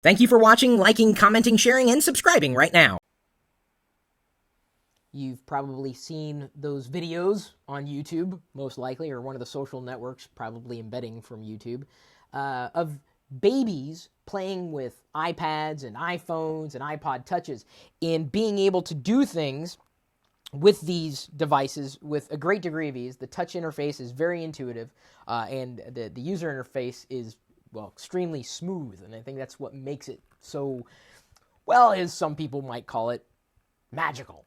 Thank you for watching, liking, commenting, sharing, and subscribing right now. You've probably seen those videos on YouTube, most likely, or one of the social networks, probably embedding from YouTube, of babies playing with iPads and iPhones and iPod touches and being able to do things with these devices with a great degree of ease. The touch interface is very intuitive, and the user interface is, well, extremely smooth, and I think that's what makes it so, well, as some people might call it, magical.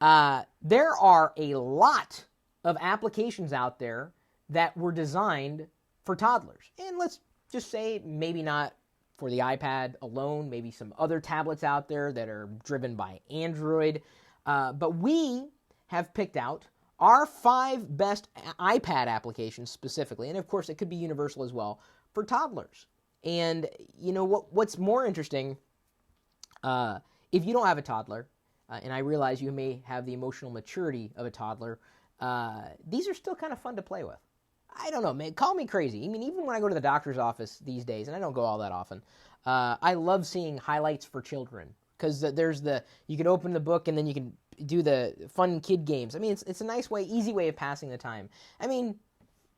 There are a lot of applications out there that were designed for toddlers. And let's just say maybe not for the iPad alone, maybe some other tablets out there that are driven by Android. But we have picked out our 5 best iPad applications specifically, and of course it could be universal as well, for toddlers. And you know what's more interesting, if you don't have a toddler, and I realize you may have the emotional maturity of a toddler, these are still kind of fun to play with. I don't know, man. Call me crazy. I mean, even when I go to the doctor's office these days, and I don't go all that often, I love seeing highlights for children. Because you can open the book and then you can do the fun kid games. I mean, it's a nice way, easy way of passing the time. I mean,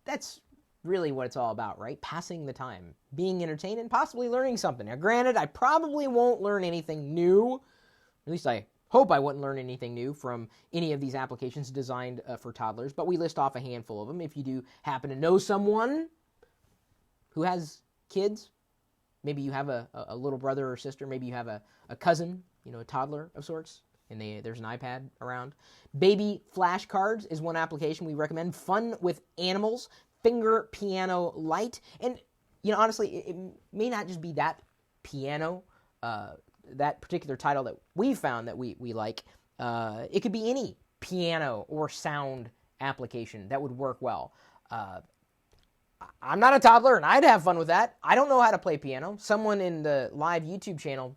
that's really what it's all about, right? Passing the time, being entertained, and possibly learning something. Now, granted, I probably won't learn anything new. At least I hope I wouldn't learn anything new from any of these applications designed for toddlers, but we list off a handful of them. If you do happen to know someone who has kids, maybe you have a little brother or sister, maybe you have a cousin, a toddler of sorts, and there's an iPad around. Baby flashcards is one application we recommend. Fun with animals, finger piano light, and honestly, it may not just be that piano, that particular title that we found that we like. It could be any piano or sound application that would work well. I'm not a toddler, and I'd have fun with that. I don't know how to play piano. Someone in the live YouTube channel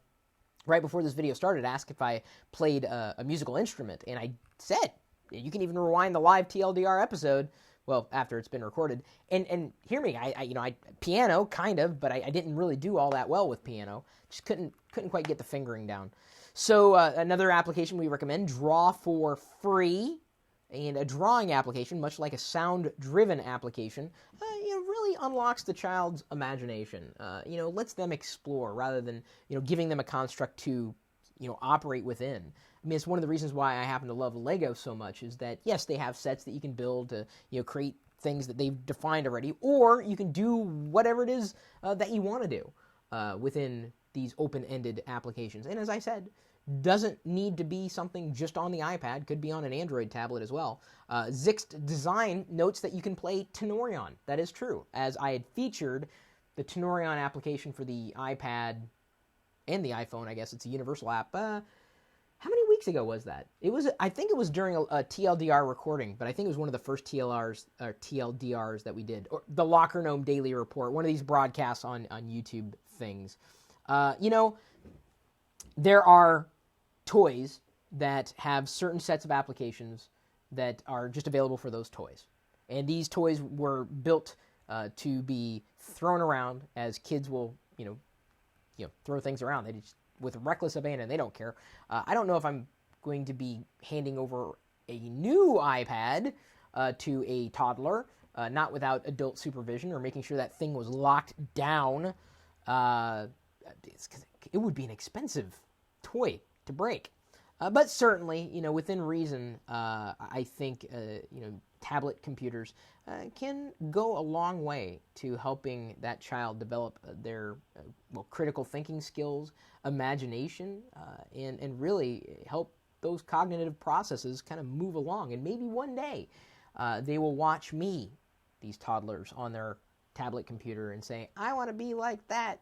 right before this video started asked if I played a musical instrument, and I said, you can even rewind the live TLDR episode, well, after it's been recorded, and hear me, I piano, kind of, but I didn't really do all that well with piano. Just couldn't quite get the fingering down. So another application we recommend, Draw for Free, and a drawing application, much like a sound-driven application, really unlocks the child's imagination. Lets them explore rather than giving them a construct to operate within. I mean, it's one of the reasons why I happen to love Lego so much is that, yes, they have sets that you can build to create things that they've defined already, or you can do whatever it is that you want to do within these open-ended applications. And as I said, doesn't need to be something just on the iPad, could be on an Android tablet as well. Zixt Design notes that you can play Tenorion. That is true, as I had featured the Tenorion application for the iPad and the iPhone. I guess it's a universal app. How many weeks ago was that? I think it was during a TLDR recording, but I think it was one of the first TLDRs that we did, or the Locker Gnome Daily Report, one of these broadcasts on YouTube things. There are toys that have certain sets of applications that are just available for those toys. And these toys were built to be thrown around, as kids will, throw things around. They just, with reckless abandon, they don't care. I don't know if I'm going to be handing over a new iPad to a toddler, not without adult supervision or making sure that thing was locked down. It would be an expensive toy to break. But certainly, within reason, I think, tablet computers can go a long way to helping that child develop their critical thinking skills, imagination, and really help those cognitive processes kind of move along. And maybe one day they will watch me, these toddlers, on their tablet computer and say, I want to be like that.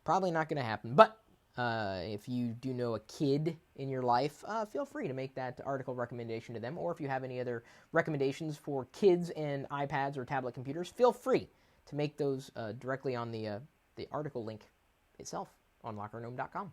Probably not going to happen. But if you do know a kid in your life, feel free to make that article recommendation to them. Or if you have any other recommendations for kids and iPads or tablet computers, feel free to make those directly on the article link itself on lockergnome.com.